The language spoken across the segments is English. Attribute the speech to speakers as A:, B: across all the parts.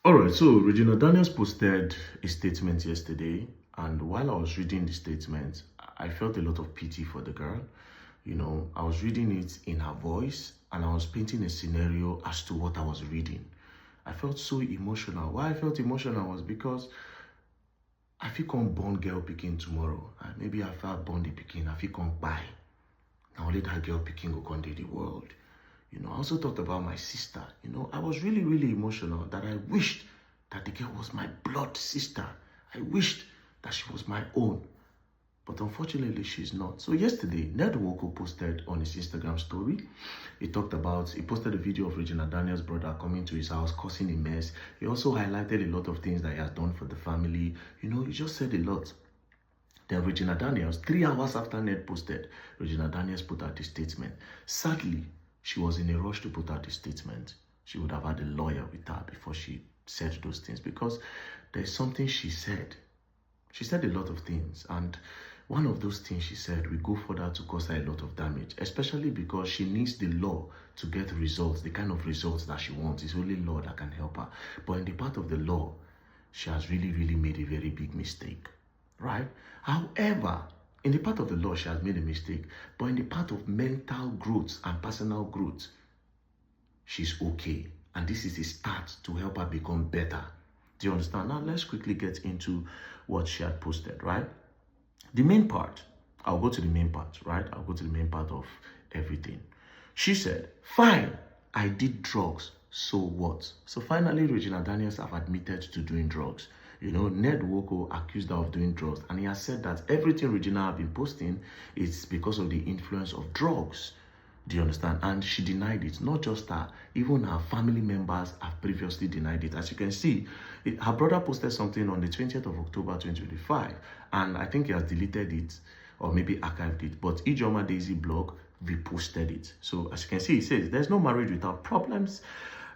A: All right, so Regina Daniels posted a statement yesterday, and while I was reading the statement, I felt a lot of pity for the girl. I was reading it in her voice, and I was painting a scenario as to what I was reading. I felt so emotional. Why I felt emotional was because I feel come born girl picking tomorrow. And maybe I felt born the picking, I feel come buy. Now only that girl picking go come the world. I also thought about my sister. I was really, really emotional that I wished that the girl was my blood sister. I wished that she was my own. But unfortunately, she's not. So yesterday, Ned Woko posted on his Instagram story. He posted a video of Regina Daniel's brother coming to his house, causing a mess. He also highlighted a lot of things that he has done for the family. He just said a lot. Then Regina Daniels, 3 hours after Ned posted, Regina Daniels put out this statement. Sadly, she was in a rush to put out this statement. She would have had a lawyer with her before she said those things, because there's something she said. She said a lot of things, and one of those things she said will go further to cause her a lot of damage, especially because she needs the law to get results, the kind of results that she wants. It's only law that can help her. But in the part of the law, she has really, really made a very big mistake, right? However, in the part of the law, she has made a mistake, but in the part of mental growth and personal growth, she's okay. And this is a start to help her become better. Do you understand? Now, let's quickly get into what she had posted, right? The main part, I'll go to the main part, right? I'll go to the main part of everything. She said, fine, I did drugs, so what? So finally, Regina Daniels have admitted to doing drugs. Ned Woko accused her of doing drugs, and he has said that everything Regina have been posting is because of the influence of drugs. Do you understand? And she denied it. Not just her, even her family members have previously denied it. As you can see, her brother posted something on the 20th of October 2025, and I think he has deleted it or maybe archived it. But Ijoma Daisy blog reposted it. So as you can see, it says, there's no marriage without problems.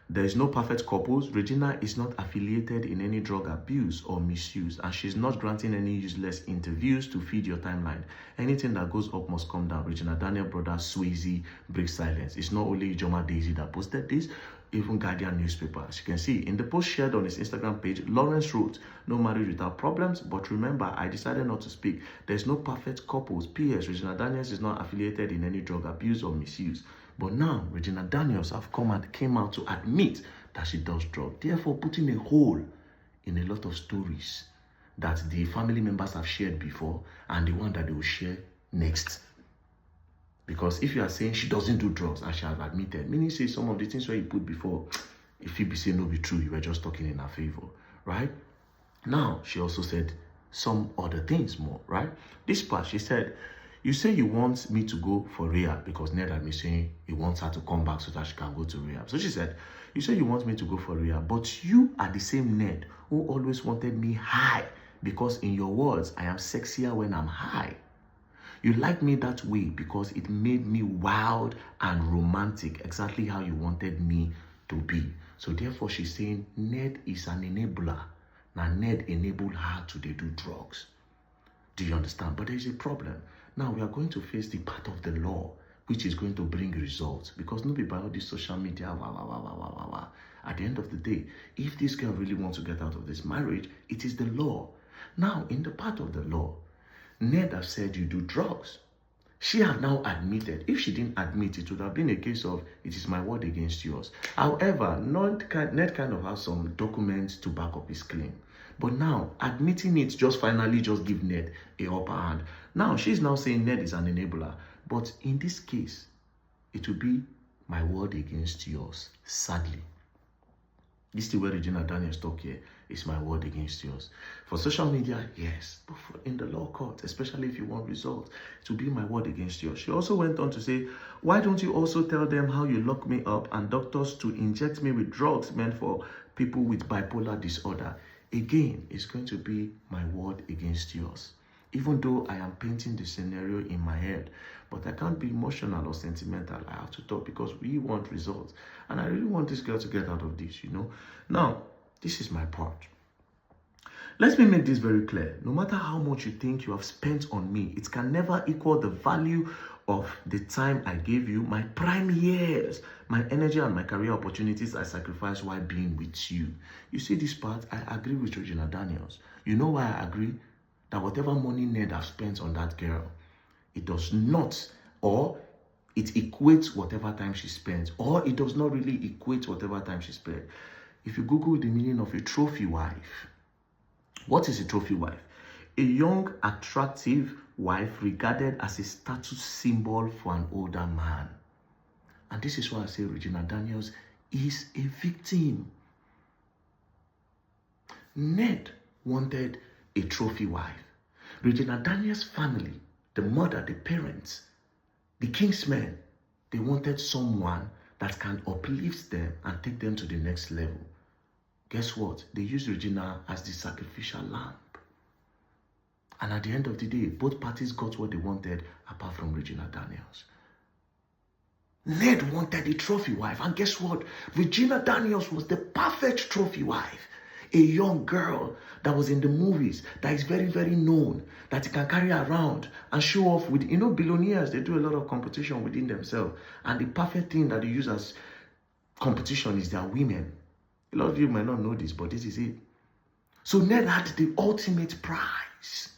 A: There is no perfect couples. Regina is not affiliated in any drug abuse or misuse, and she's not granting any useless interviews to feed your timeline. Anything that goes up must come down. Regina Daniel brother Swayze breaks silence. It's not only Ijoma Daisy that posted this, even Guardian newspaper. As you can see, in the post shared on his Instagram page, Lawrence wrote, no marriage without problems, but remember, I decided not to speak. There's no perfect couples. P.S. Regina Daniels is not affiliated in any drug abuse or misuse. But now, Regina Daniels came out to admit that she does drugs, therefore putting a hole in a lot of stories that the family members have shared before and the one that they will share next. Because if you are saying she doesn't do drugs and she has admitted, meaning say some of the things where you put before, if you be saying no be true, you were just talking in her favor, right? Now, she also said some other things more, right? This part, she said, you say you want me to go for rehab because Ned had been saying he wants her to come back so that she can go to rehab. So she said, you say you want me to go for rehab, but you are the same Ned who always wanted me high because in your words, I am sexier when I'm high. You like me that way because it made me wild and romantic, exactly how you wanted me to be. So therefore, she's saying Ned is an enabler. Now, Ned enabled her to do drugs. Do you understand? But there's a problem. Now, we are going to face the part of the law, which is going to bring results. Because nobody by all this social media, At the end of the day, if this girl really wants to get out of this marriage, it is the law. Now, in the part of the law, Ned has said you do drugs. She has now admitted. If she didn't admit, it would have been a case of, it is my word against yours. However, Ned kind of has some documents to back up his claim. But now, admitting it finally give Ned a upper hand. Now, she's now saying Ned is an enabler. But in this case, it will be my word against yours, sadly. This is the way Regina Daniels talk here. It's my word against yours. For social media, yes. But in the law court, especially if you want results, it will be my word against yours. She also went on to say, why don't you also tell them how you lock me up and doctors to inject me with drugs meant for people with bipolar disorder? Again, it's going to be my word against yours. Even though I am painting the scenario in my head, but I can't be emotional or sentimental. I have to talk because we want results. And I really want this girl to get out of this, Now, this is my part. Let me make this very clear. No matter how much you think you have spent on me, it can never equal the value of the time I gave you, my prime years, my energy and my career opportunities I sacrificed while being with you. You see this part? I agree with Regina Daniels. You know why I agree? That whatever money Ned has spent on that girl, it does not, or it equates whatever time she spends, or it does not really equate whatever time she spent. If you Google the meaning of a trophy wife, what is a trophy wife? A young, attractive wife regarded as a status symbol for an older man. And this is why I say Regina Daniels is a victim. Ned wanted a trophy wife. Regina Daniels' family, the mother, the parents, the kingsmen, they wanted someone that can uplift them and take them to the next level. Guess what? They used Regina as the sacrificial lamb. And at the end of the day, both parties got what they wanted apart from Regina Daniels. Ned wanted a trophy wife. And guess what? Regina Daniels was the perfect trophy wife. A young girl that was in the movies, that is very, very known, that you can carry around and show off with. You know, billionaires, they do a lot of competition within themselves. And the perfect thing that they use as competition is their women. A lot of you might not know this, but this is it. So Ned had the ultimate prize.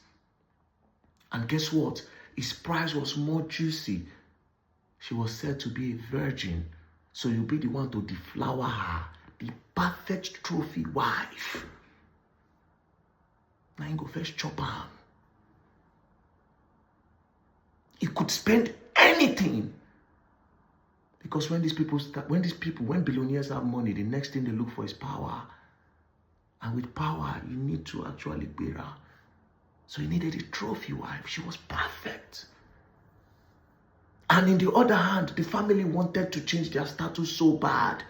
A: And guess what? His prize was more juicy. She was said to be a virgin. So you'll be the one to deflower her. The perfect trophy wife. Now you go first chop her. He could spend anything. Because when billionaires have money, the next thing they look for is power. And with power, you need to actually bear her. So he needed a trophy wife. She was perfect. And in the other hand, the family wanted to change their status so bad.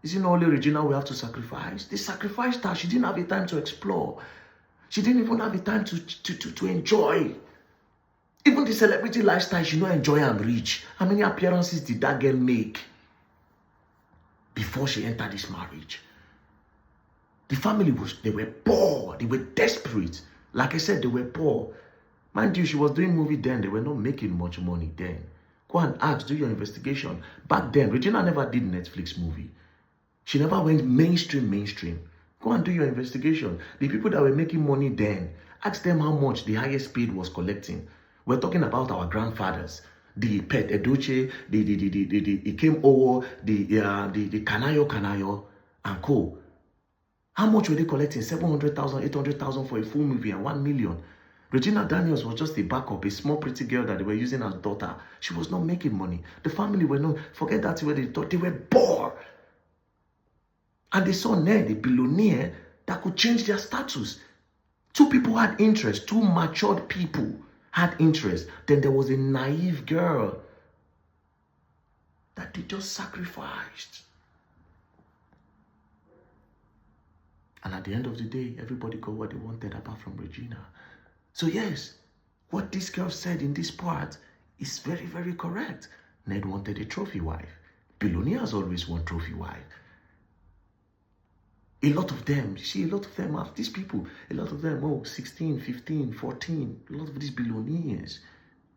A: Is it not only Regina we have to sacrifice? They sacrificed her. She didn't have the time to explore. She didn't even have the time to enjoy. Even the celebrity lifestyle, she don't enjoy and reach. How many appearances did that girl make before she entered this marriage? The family they were poor. They were desperate. Like I said, they were poor. Mind you, she was doing movie then. They were not making much money then. Go and ask, do your investigation. Back then, Regina never did Netflix movie. She never went mainstream. Go and do your investigation. The people that were making money then, ask them how much the highest paid was collecting. We're talking about our grandfathers. The Pet Edoche, the Ikem Owo, the Kanayo, and co. How much were they collecting? 700,000, 800,000 for a full movie and 1 million. Regina Daniels was just a backup, a small pretty girl that they were using as daughter. She was not making money. The family were not, forget that where they thought they were bored. And they saw Ned, a billionaire, that could change their status. Two people had interest, two matured people had interest. Then there was a naive girl that they just sacrificed. And at the end of the day, everybody got what they wanted apart from Regina. So yes, what this girl said in this part is very, very correct. Ned wanted a trophy wife. Billionaires always want trophy wife. A lot of them, you see, a lot of them have these people, a lot of them, 16, 15, 14, a lot of these billionaires.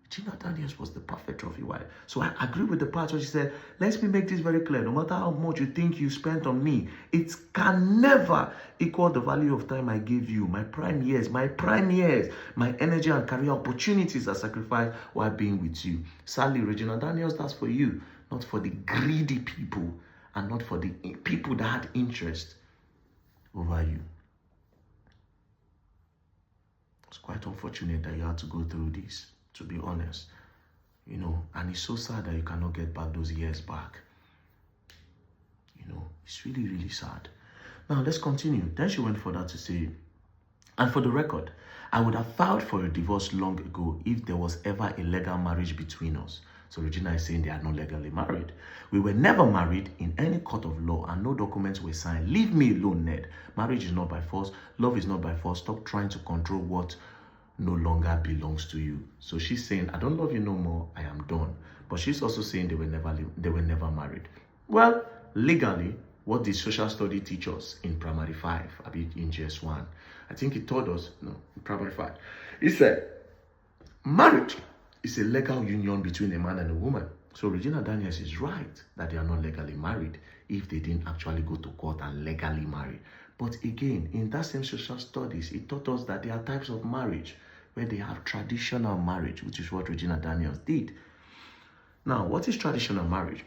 A: Regina Daniels was the perfect trophy wife. So I agree with the part where she said, let me make this very clear. No matter how much you think you spent on me, it can never equal the value of time I gave you. My prime years, my energy and career opportunities are sacrificed while being with you. Sadly, Regina Daniels, that's for you, not for the greedy people and not for the people that had interest over you. It's quite unfortunate that you had to go through this, to be honest, and it's so sad that you cannot get back those years back. It's really, really sad. Now, let's continue. Then she went further to say, and for the record, I would have filed for a divorce long ago if there was ever a legal marriage between us. So Regina is saying they are not legally married. We were never married in any court of law and no documents were signed. Leave me alone, Ned. Marriage is not by force. Love is not by force. Stop trying to control what no longer belongs to you. So she's saying, I don't love you no more. I am done. But she's also saying they were never married. Well, legally, what did social study teach us in primary 5, in GS1? I think it taught us, in primary 5. It said, marriage it's a legal union between a man and a woman. So Regina Daniels is right that they are not legally married if they didn't actually go to court and legally marry. But again, in that same social studies, it taught us that there are types of marriage where they have traditional marriage, which is what Regina Daniels did. Now, what is traditional marriage?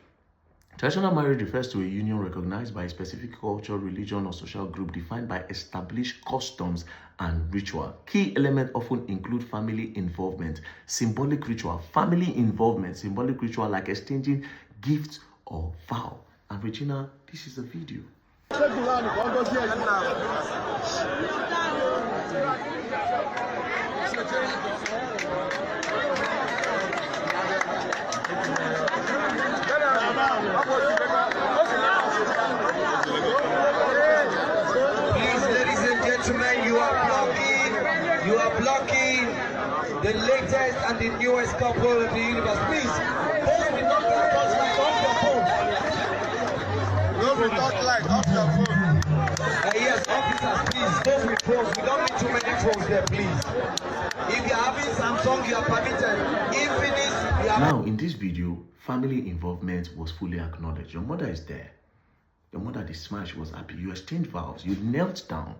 A: Traditional marriage refers to a union recognized by a specific culture, religion, or social group defined by established customs and ritual. Key elements often include family involvement, symbolic ritual, symbolic ritual like exchanging gifts or vow. And Regina, this is the video.
B: Please, ladies and gentlemen, you are blocking the latest and the newest couple in the universe. Please, those we not touch like off your phone.
C: Those we talk like off your phone.
B: Yes, officers, please, those with phones, we don't need too many phones there, please. If you're having Samsung, you are permitted. Infinite, you are...
A: Now, in this video, family involvement was fully acknowledged. Your mother is there. Your mother, the smash, was happy. You exchanged vows. You knelt down.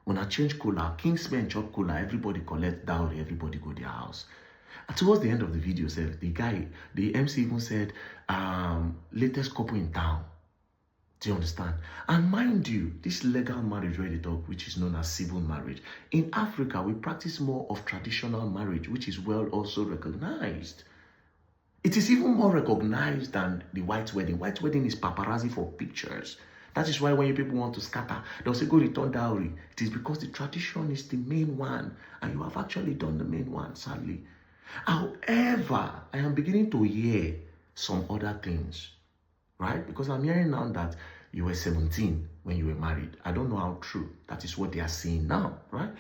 A: When I change cola, Kingsmen chop cola, everybody collect dowry, everybody go their house. And towards the end of the video, the MC even said, latest couple in town. Do you understand? And mind you, this legal marriage where they talk, which is known as civil marriage, in Africa, we practice more of traditional marriage, which is well also recognized. It is even more recognized than the white wedding. White wedding is paparazzi for pictures. That is why when you people want to scatter, they'll say, go return dowry. It is because the tradition is the main one, and you have actually done the main one, sadly. However, I am beginning to hear some other things, right? Because I'm hearing now that you were 17 when you were married. I don't know how true. That is what they are saying now, right?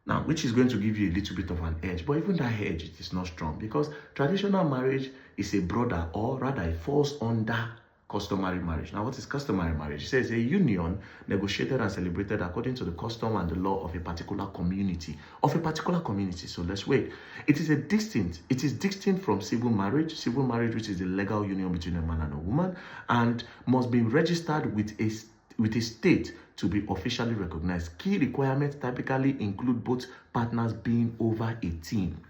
A: Now, which is going to give you a little bit of an edge, but even that edge, it is not strong because traditional marriage is a broader, or rather it falls under customary marriage. Now, what is customary marriage? It says a union negotiated and celebrated according to the custom and the law of a particular community. So let's wait. It is distinct from civil marriage. Civil marriage, which is the legal union between a man and a woman, and must be registered with a state to be officially recognized. Key requirements typically include both partners being over 18.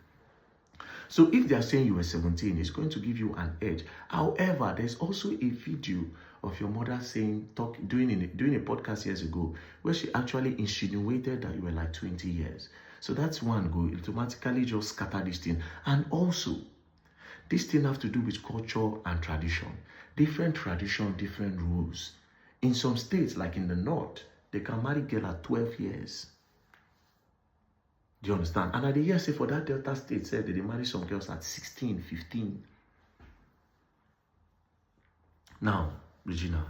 A: So if they are saying you were 17, it's going to give you an edge. However, there's also a video of your mother doing a podcast years ago where she actually insinuated that you were like 20 years. So that's one go. It automatically just scatter this thing. And also, this thing have to do with culture and tradition. Different tradition, different rules. In some states, like in the north, they can marry girl at 12 years. Do you understand? And at the year, say for that Delta state, said they marry some girls at 16, 15. Now, Regina,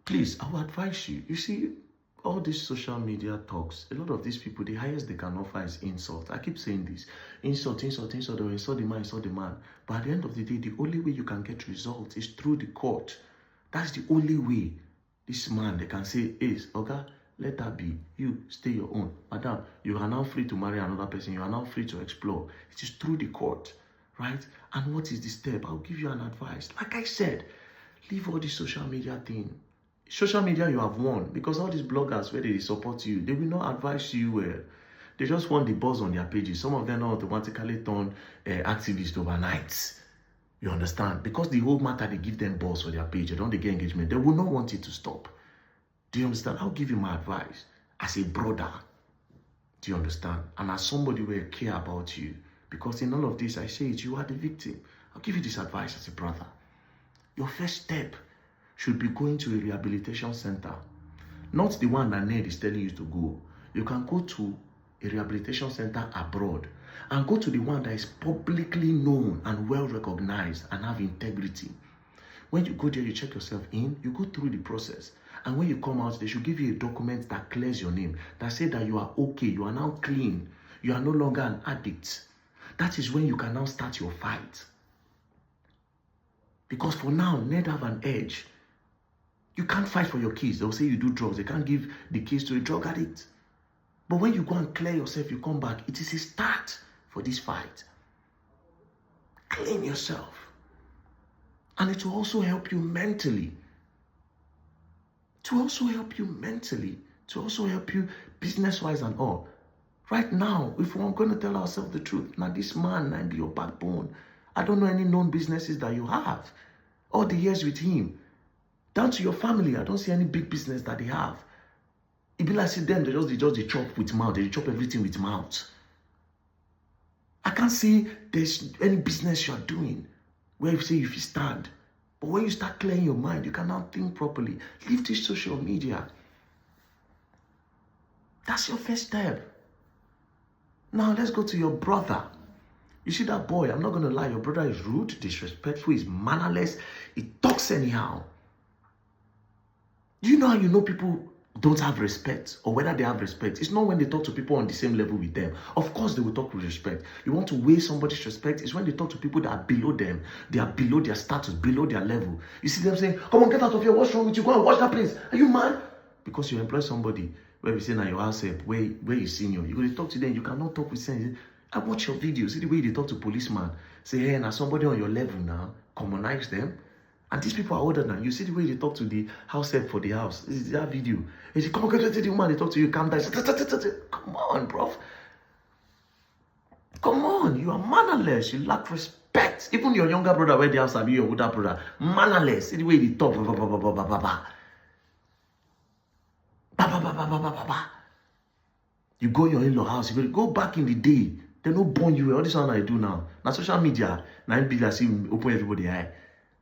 A: please, I would advise you. You see, all these social media talks, a lot of these people, the highest they can offer is insult. I keep saying this. Insult, or insult the man. But at the end of the day, the only way you can get results is through the court. That's the only way. This man, they can say, Ace, okay, let that be. You, stay your own. Madam, you are now free to marry another person. You are now free to explore. It is through the court, right? And what is the step? I'll give you an advice. Like I said, leave all this social media thing. Social media, you have won. Because all these bloggers, where they support you, they will not advise you well. They just want the buzz on their pages. Some of them are automatically turn activists overnight. You understand? Because the whole matter, they give them balls for their page. They don't get engagement. They will not want it to stop. Do you understand? I'll give you my advice as a brother. Do you understand? And as somebody who care about you. Because in all of this, I say it, you are the victim. I'll give you this advice as a brother. Your first step should be going to a rehabilitation center. Not the one that Ned is telling you to go. You can go to a rehabilitation center abroad and go to the one that is publicly known and well recognized and have integrity. When you go there, you check yourself in, you go through the process. And when you come out, they should give you a document that clears your name, that says that you are okay, you are now clean, you are no longer an addict. That is when you can now start your fight. Because for now, Ned have an edge. You can't fight for your kids. They'll say you do drugs. They can't give the keys to a drug addict. But when you go and clear yourself, you come back, it is a start for this fight. Clean yourself. And it will also help you mentally. To also help you mentally. To also help you business-wise and all. Right now, if we're going to tell ourselves the truth, now this man might be your backbone. I don't know any known businesses that you have. All the years with him. Down to your family, I don't see any big business that they have. It be like see them, they just chop with mouth. They chop everything with mouth. I can't see there's any business you're doing where you say if you stand. But when you start clearing your mind, you can now think properly. Leave this social media. That's your first step. Now let's go to your brother. You see that boy, I'm not going to lie, your brother is rude, disrespectful, he's mannerless, he talks anyhow. Do you know how you know people don't have respect or whether they have respect? It's not when they talk to people on the same level with them. Of course, they will talk with respect. You want to weigh somebody's respect? It's when they talk to people that are below them. They are below their status, below their level. You see them saying, come on, get out of here. What's wrong with you? Go and watch that place. Are you mad? Because you employ somebody where we say now your house help, where you senior. You go to talk to them. You cannot talk with sense. I watch your videos. See the way they talk to policeman. Say, hey, now somebody on your level now. Commonize them. And these people are older than you. See the way they talk to the house help for the house. This is that video. They say, come on, get to the woman. They talk to you, calm down. Come on, bro. Come on. You are mannerless. You lack respect. Even your younger brother, where they have Sabi, your older brother, mannerless. See the way they talk. You go in your in-law house. You go back in the day. They don't born you. All this one I do now. Now social media. Now in big I see open everybody eye.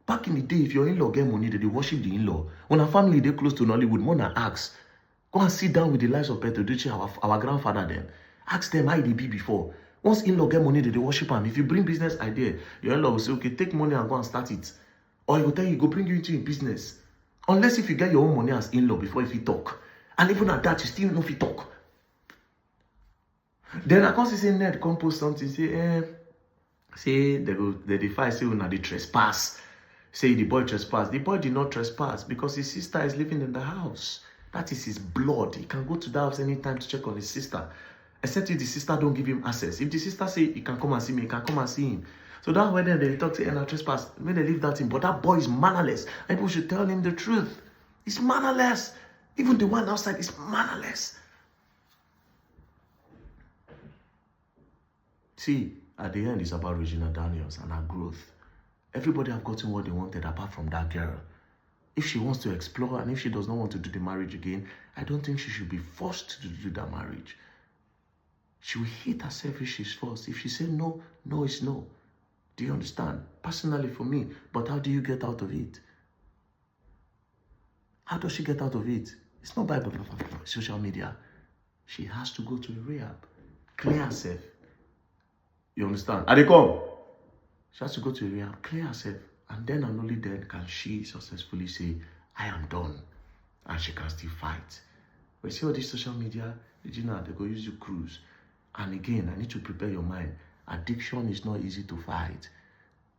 A: Back in the day, if your in-law get money, they worship the in-law. When a family they close to Nollywood, Mona asks, go and sit down with the lives of Petro Duce, our grandfather then. Ask them how they be before. Once in-law get money, they worship him. If you bring business idea, your in-law will say, okay, take money and go and start it. Or he will tell you, go bring you into your business. Unless if you get your own money as in-law before if you talk. And even at that, you still know if you talk. Then I can't say Ned come post something, say they fight, say when they trespass. Say the boy trespassed. The boy did not trespass because his sister is living in the house. That is his blood. He can go to the house anytime to check on his sister. Except if the sister don't give him access. If the sister say he can come and see me, he can come and see him. So that's when they talk, say, and I trespass. When they leave that in. But that boy is mannerless. And people should tell him the truth. He's mannerless. Even the one outside is mannerless. See, at the end, it's about Regina Daniel and her growth. Everybody have gotten what they wanted apart from that girl. If she wants to explore and if she does not want to do the marriage again, I don't think she should be forced to do that marriage. She will hate herself if she's forced. If she says no, no is no. Do you understand? Personally for me, but how do you get out of it? How does she get out of it? It's not by social media. She has to go to a rehab, clear herself. You understand? And they come. She has to go to a rehab, clear herself, and then and only then can she successfully say, I am done, and she can still fight. But see all this social media, Regina, they go use you cruise. And again, I need to prepare your mind. Addiction is not easy to fight.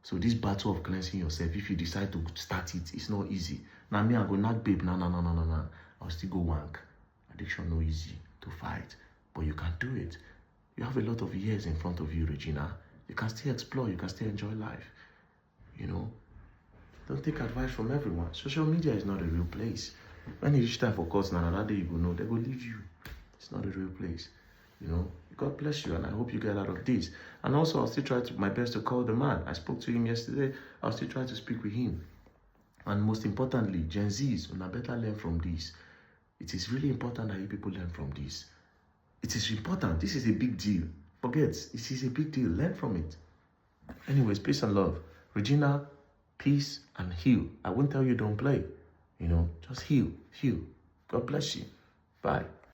A: So this battle of cleansing yourself, if you decide to start it, it's not easy. Now me, I go knock babe, no. I'll still go wank. Addiction not easy to fight, but you can do it. You have a lot of years in front of you, Regina. You can still explore, you can still enjoy life. You know? Don't take advice from everyone. Social media is not a real place. When it reach time for courts, now another day you will know, they will leave you. It's not a real place. You know? God bless you, and I hope you get out of this. And also, I'll still try my best to call the man. I spoke to him yesterday. I'll still try to speak with him. And most importantly, Gen Zs, when I better learn from this. It is really important that you people learn from this. It is important. This is a big deal. Forget, this is a big deal. Learn from it. Anyways, peace and love. Regina, peace and heal. I won't tell you don't play. You know, just heal. God bless you. Bye.